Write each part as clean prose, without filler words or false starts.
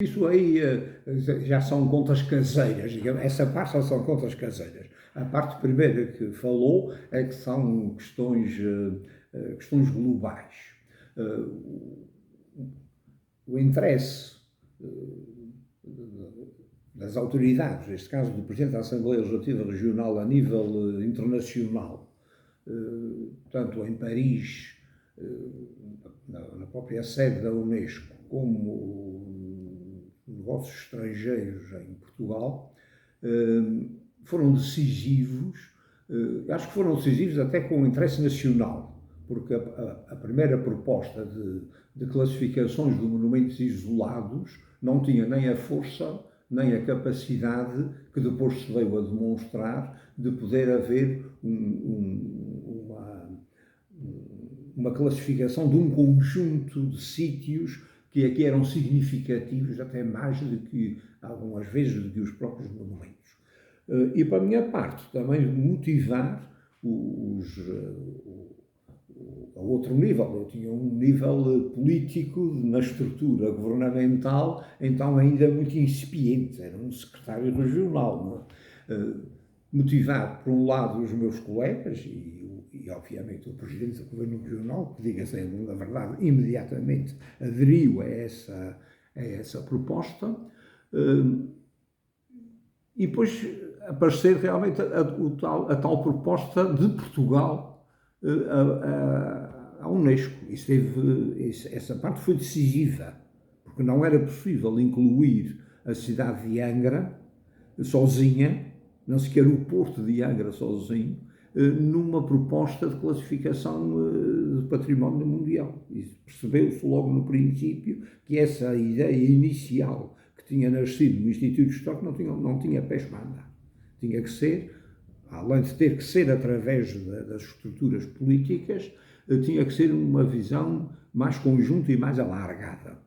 Isso aí já são contas caseiras, digamos. Essa parte só são contas caseiras. A parte primeira que falou é que são questões globais. O interesse das autoridades, neste caso do Presidente da Assembleia Legislativa Regional a nível internacional, tanto em Paris, na própria sede da Unesco, como negócios estrangeiros em Portugal, foram decisivos, acho que foram decisivos até com o interesse nacional, porque a primeira proposta de classificações de monumentos isolados não tinha nem a força, nem a capacidade que depois se veio a demonstrar de poder haver uma classificação de um conjunto de sítios que aqui eram significativos, até mais do que, algumas vezes, do que os próprios monumentos. E, para a minha parte, também motivar a outro nível. Eu tinha um nível político na estrutura governamental, então ainda muito incipiente, era um secretário regional. Motivar, por um lado, os meus colegas e obviamente, o Presidente do Governo Regional, que, diga-se a verdade, imediatamente aderiu a essa proposta, e depois aparecer realmente a tal proposta de Portugal à Unesco. Essa parte foi decisiva, porque não era possível incluir a cidade de Angra sozinha, não sequer o porto de Angra sozinho, numa proposta de classificação de património mundial. E percebeu-se logo no princípio que essa ideia inicial que tinha nascido no Instituto Histórico não tinha pés para andar. Tinha que ser, além de ter que ser através das estruturas políticas, tinha que ser uma visão mais conjunta e mais alargada.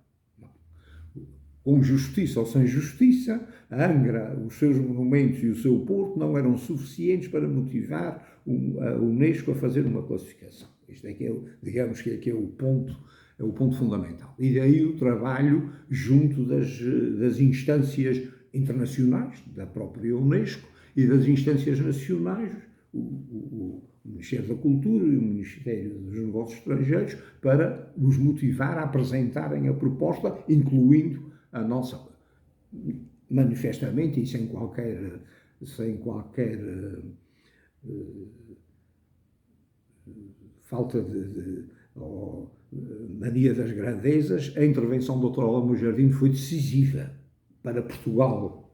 Com justiça ou sem justiça, a Angra, os seus monumentos e o seu porto não eram suficientes para motivar a Unesco a fazer uma classificação. Isto é que digamos que aqui é o ponto fundamental. E daí o trabalho junto das instâncias internacionais, da própria Unesco, e das instâncias nacionais, o Ministério da Cultura e o Ministério dos Negócios Estrangeiros, para os motivar a apresentarem a proposta, incluindo a nossa, manifestamente e sem qualquer falta de mania das grandezas, a intervenção do Dr. Álamo Jardim foi decisiva para Portugal.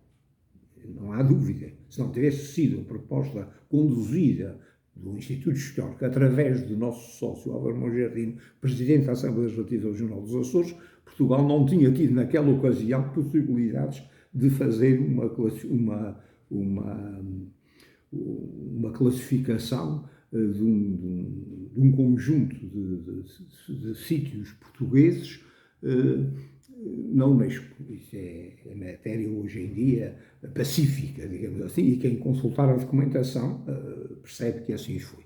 Não há dúvida. Se não tivesse sido a proposta conduzida do Instituto Histórico através do nosso sócio Álvaro Jardim, Presidente da Assembleia Legislativa Regional dos Açores, Portugal não tinha tido naquela ocasião possibilidades de fazer uma classificação de um conjunto de sítios portugueses na Unesco. Isso é matéria hoje em dia pacífica, digamos assim, e quem consultar a documentação percebe que assim foi.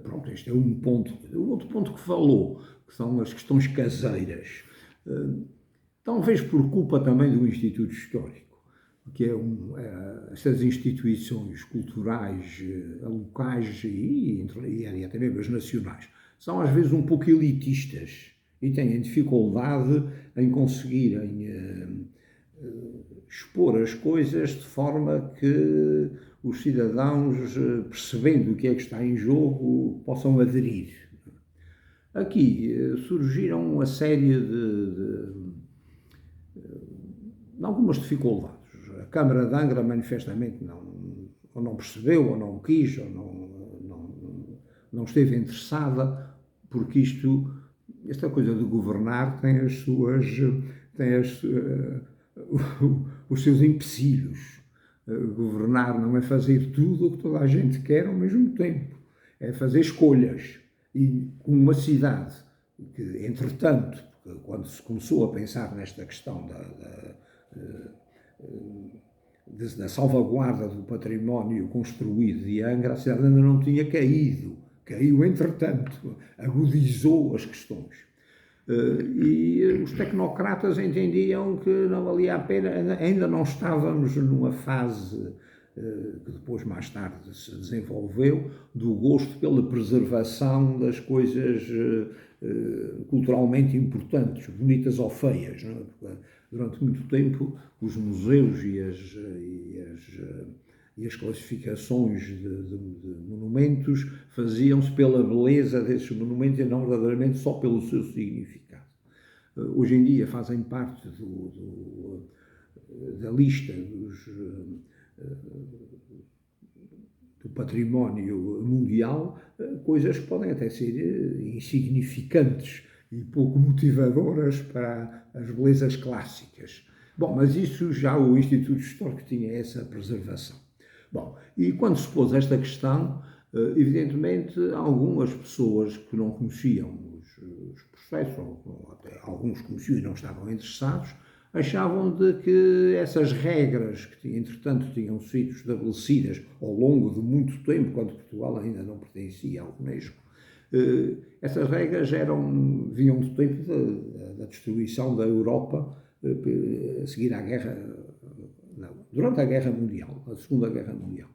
Pronto, este é um ponto. O outro ponto que falou, que são as questões caseiras, talvez por culpa também do Instituto Histórico, que essas instituições culturais locais e até mesmo as nacionais, são às vezes um pouco elitistas e têm dificuldade em conseguirem expor as coisas de forma que os cidadãos, percebendo o que é que está em jogo, possam aderir. Aqui surgiram uma série de algumas dificuldades. A Câmara de Angra manifestamente não percebeu, ou não quis, ou não esteve interessada, porque esta coisa de governar tem os seus empecilhos. Governar não é fazer tudo o que toda a gente quer ao mesmo tempo, é fazer escolhas. E com uma cidade que, entretanto, quando se começou a pensar nesta questão da salvaguarda do património construído de Angra, a cidade ainda não tinha caído. Caiu, entretanto, agudizou as questões. E os tecnocratas entendiam que não valia a pena, ainda não estávamos numa fase que depois, mais tarde, se desenvolveu, do gosto pela preservação das coisas culturalmente importantes, bonitas ou feias. Não é? Porque, durante muito tempo, os museus e as classificações de monumentos faziam-se pela beleza desses monumentos e não verdadeiramente só pelo seu significado. Hoje em dia fazem parte da lista do património mundial coisas que podem até ser insignificantes e pouco motivadoras para as belezas clássicas. Bom, mas isso já o Instituto Histórico tinha essa preservação. Bom, e quando se pôs esta questão, evidentemente, algumas pessoas que não conheciam os processos, ou até alguns conheciam e não estavam interessados, achavam de que essas regras que, entretanto, tinham sido estabelecidas ao longo de muito tempo, quando Portugal ainda não pertencia à Unesco, essas regras vinham do tempo da destruição da Europa a seguir à guerra, não, durante a Guerra Mundial, a Segunda Guerra Mundial.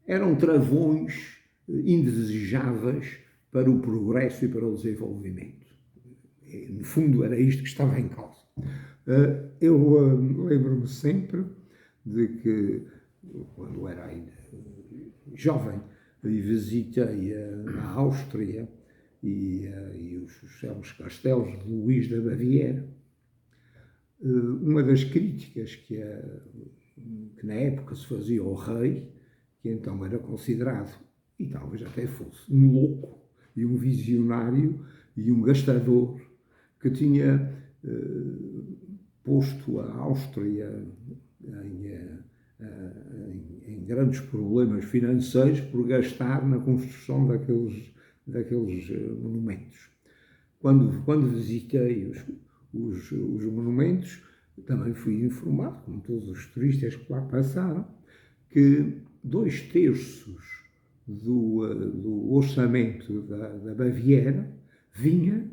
Eram travões indesejáveis para o progresso e para o desenvolvimento. No fundo, era isto que estava em causa. Eu lembro-me sempre de que, quando era ainda jovem, visitei na Áustria e os castelos de Luís da Baviera. Uma das críticas que na época se fazia ao rei, que então era considerado, e talvez até fosse, um louco e um visionário e um gastador, que tinha posto a Áustria em grandes problemas financeiros por gastar na construção daqueles monumentos. Quando visitei os monumentos, também fui informado, como todos os turistas que lá passaram, que 2/3 do orçamento da Baviera vinha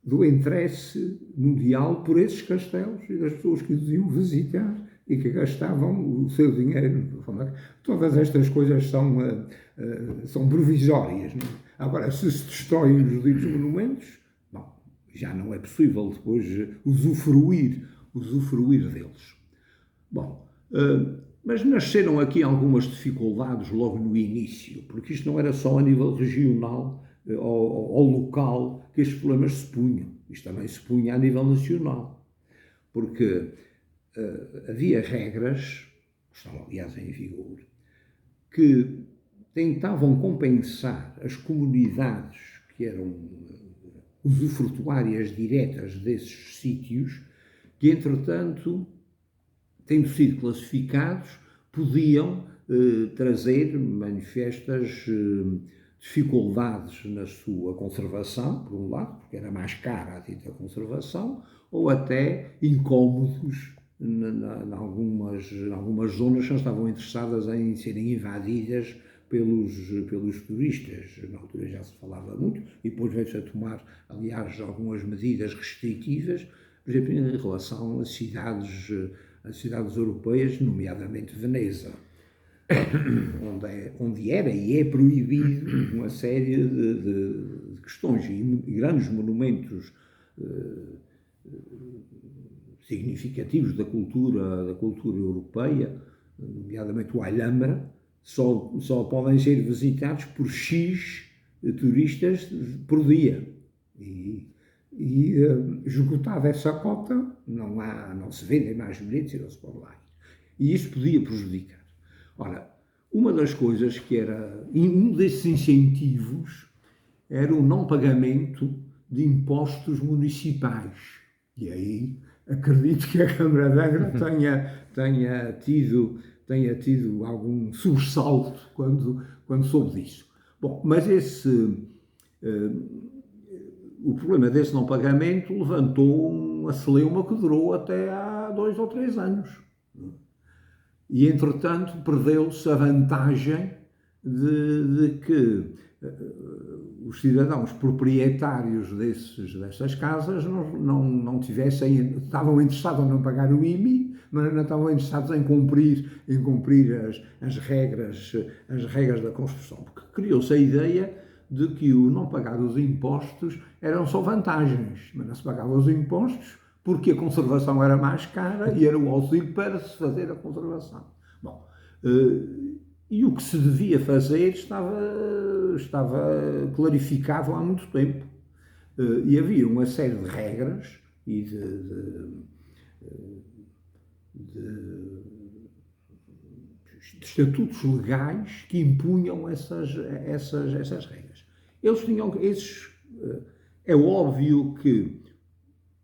do interesse mundial por esses castelos e das pessoas que os iam visitar e que gastavam o seu dinheiro. Todas estas coisas são provisórias. Não é? Agora, se destroem os ditos monumentos, bom, já não é possível depois usufruir deles. Bom, mas nasceram aqui algumas dificuldades logo no início, porque isto não era só a nível regional ou local que estes problemas se punham. Isto também se punha a nível nacional, porque havia regras, que estão aliás em vigor, que tentavam compensar as comunidades que eram usufrutuárias diretas desses sítios, que entretanto, tendo sido classificados, podiam trazer manifestas dificuldades na sua conservação, por um lado, porque era mais cara a dita conservação, ou até incómodos em algumas zonas que não estavam interessadas em serem invadidas pelos turistas. Na altura já se falava muito, e depois veio-se a tomar, aliás, algumas medidas restritivas, por exemplo, em relação às cidades europeias, nomeadamente Veneza, onde era e é proibido uma série de questões e grandes monumentos significativos da cultura europeia, nomeadamente o Alhambra, só podem ser visitados por X turistas por dia. E esgotada essa cota, não se vendem mais bilhetes e não se pode lá ir. E isso podia prejudicar. Ora, uma das coisas um desses incentivos era o não pagamento de impostos municipais. E aí acredito que a Câmara de Angra tenha tido algum sobressalto quando soube disso. Bom, mas o problema desse não pagamento levantou uma celeuma que durou até há 2 ou 3 anos. E, entretanto, perdeu-se a vantagem de que os cidadãos proprietários dessas casas não tivessem, estavam interessados em não pagar o IMI, mas não estavam interessados em cumprir as regras da construção, porque criou-se a ideia de que o não pagar os impostos eram só vantagens, mas não se pagavam os impostos porque a conservação era mais cara e era o auxílio para se fazer a conservação. Bom, e o que se devia fazer estava clarificado há muito tempo. E havia uma série de regras e de estatutos legais que impunham essas regras. É óbvio que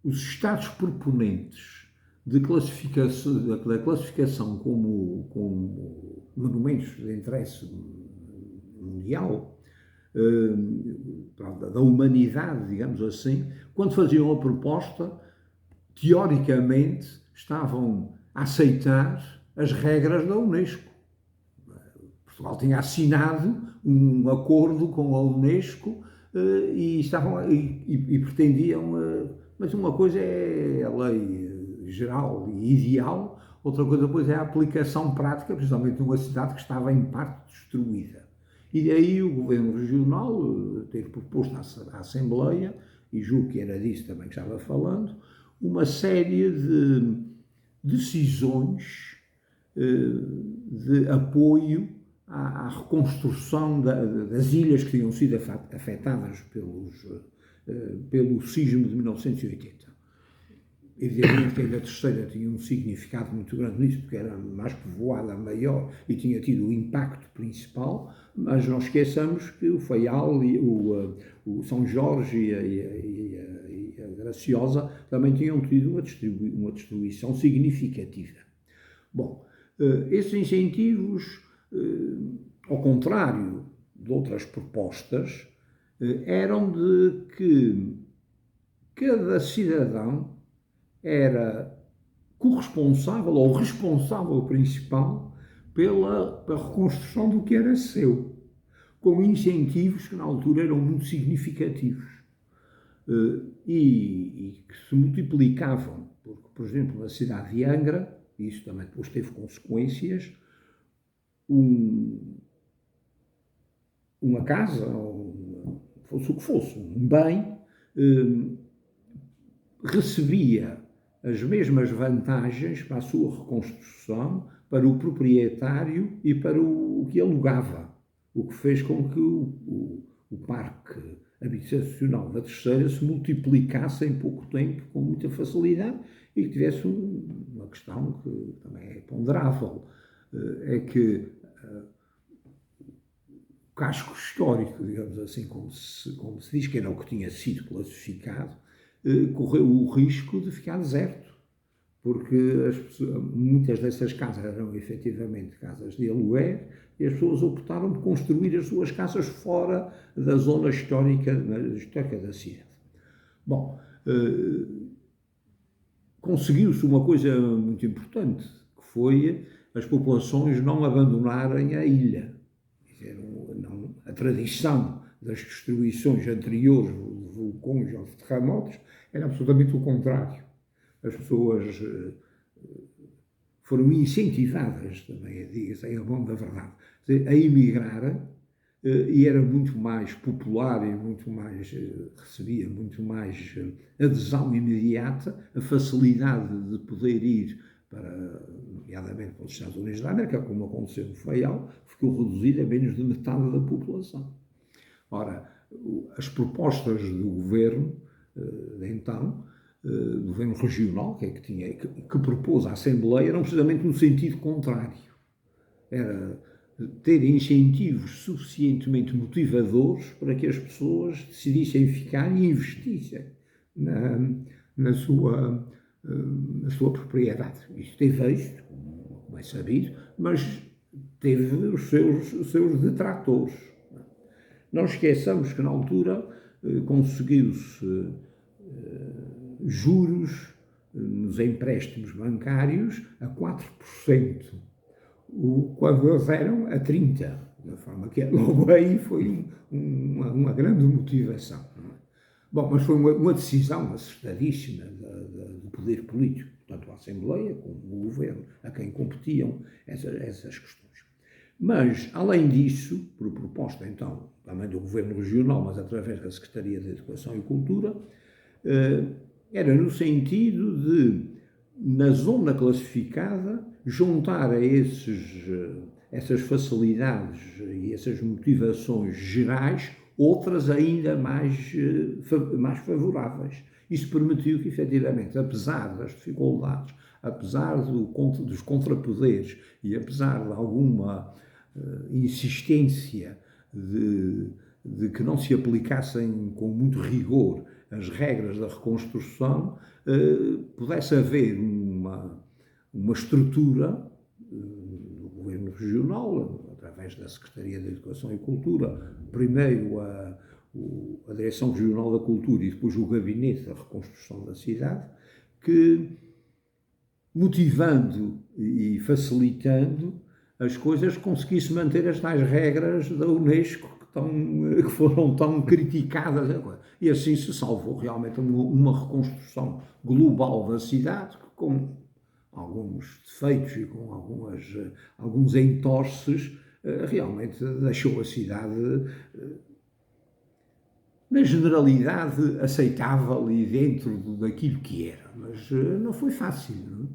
os Estados proponentes da classificação como monumentos de interesse mundial, da humanidade, digamos assim, quando faziam a proposta, teoricamente estavam a aceitar as regras da Unesco. Portugal tinha assinado um acordo com a Unesco e pretendiam, mas uma coisa é a lei geral e ideal, outra coisa depois é a aplicação prática, principalmente numa cidade que estava em parte destruída. E daí o governo regional ter proposto à Assembleia, e julgo que era disso também que estava falando, uma série de decisões de apoio à reconstrução das ilhas que tinham sido afetadas pelo sismo de 1980. Evidentemente que a Ilha Terceira tinha um significado muito grande nisso, porque era mais povoada, maior e tinha tido o impacto principal, mas não esqueçamos que o Faial, o São Jorge e a Graciosa também tinham tido uma destruição significativa. Bom, esses incentivos, ao contrário de outras propostas, eram de que cada cidadão era corresponsável ou responsável principal pela reconstrução do que era seu, com incentivos que na altura eram muito significativos e que se multiplicavam, porque, por exemplo, na cidade de Angra, e isso também depois teve consequências, uma casa, ou fosse o que fosse, um bem, recebia as mesmas vantagens para a sua reconstrução, para o proprietário e para o que alugava, o que fez com que o parque habitacional da Terceira se multiplicasse em pouco tempo, com muita facilidade, e que tivesse uma questão que também é ponderável, é que o casco histórico, digamos assim, como se diz que era o que tinha sido classificado, correu o risco de ficar deserto, porque muitas dessas casas eram efetivamente casas de aluguer e as pessoas optaram por construir as suas casas fora da zona histórica da cidade. Bom, conseguiu-se uma coisa muito importante, que foi as populações não abandonarem a ilha. A tradição das destruições anteriores de vulcões ou de terremotos era absolutamente o contrário. As pessoas foram incentivadas, também diga-se, em bom da verdade, a emigrarem, e era muito mais popular e recebia muito mais adesão imediata, a facilidade de poder ir nomeadamente para os Estados Unidos da América, como aconteceu no Faial, ficou reduzida a menos de metade da população. Ora, as propostas do governo, então, do governo regional, que propôs à Assembleia, eram precisamente no sentido contrário. Era ter incentivos suficientemente motivadores para que as pessoas decidissem ficar e investissem na sua propriedade. Isto teve êxito, como é sabido, mas teve os seus detratores. Não esqueçamos que na altura conseguiu-se juros nos empréstimos bancários a 4%, quando eles eram a 30%. da forma que é. Logo aí foi uma grande motivação. Não é? Bom, mas foi uma decisão acertadíssima do poder político, tanto a Assembleia como o Governo, a quem competiam essas questões. Mas, além disso, por proposta então também do Governo Regional, mas através da Secretaria de Educação e Cultura, era no sentido de, na zona classificada, juntar a essas facilidades e essas motivações gerais outras ainda mais favoráveis. Isso permitiu que, efetivamente, apesar das dificuldades, apesar dos contrapoderes e apesar de alguma insistência de que não se aplicassem com muito rigor as regras da reconstrução, pudesse haver uma estrutura do Governo Regional, através da Secretaria de Educação e Cultura, primeiro a Direção Regional da Cultura e depois o Gabinete da Reconstrução da Cidade, que, motivando e facilitando as coisas, conseguisse manter as tais regras da Unesco que foram tão criticadas. E assim se salvou realmente uma reconstrução global da cidade, com alguns defeitos e com alguns entorces, realmente deixou a cidade, na generalidade, aceitável e dentro daquilo que era. Mas não foi fácil, não é?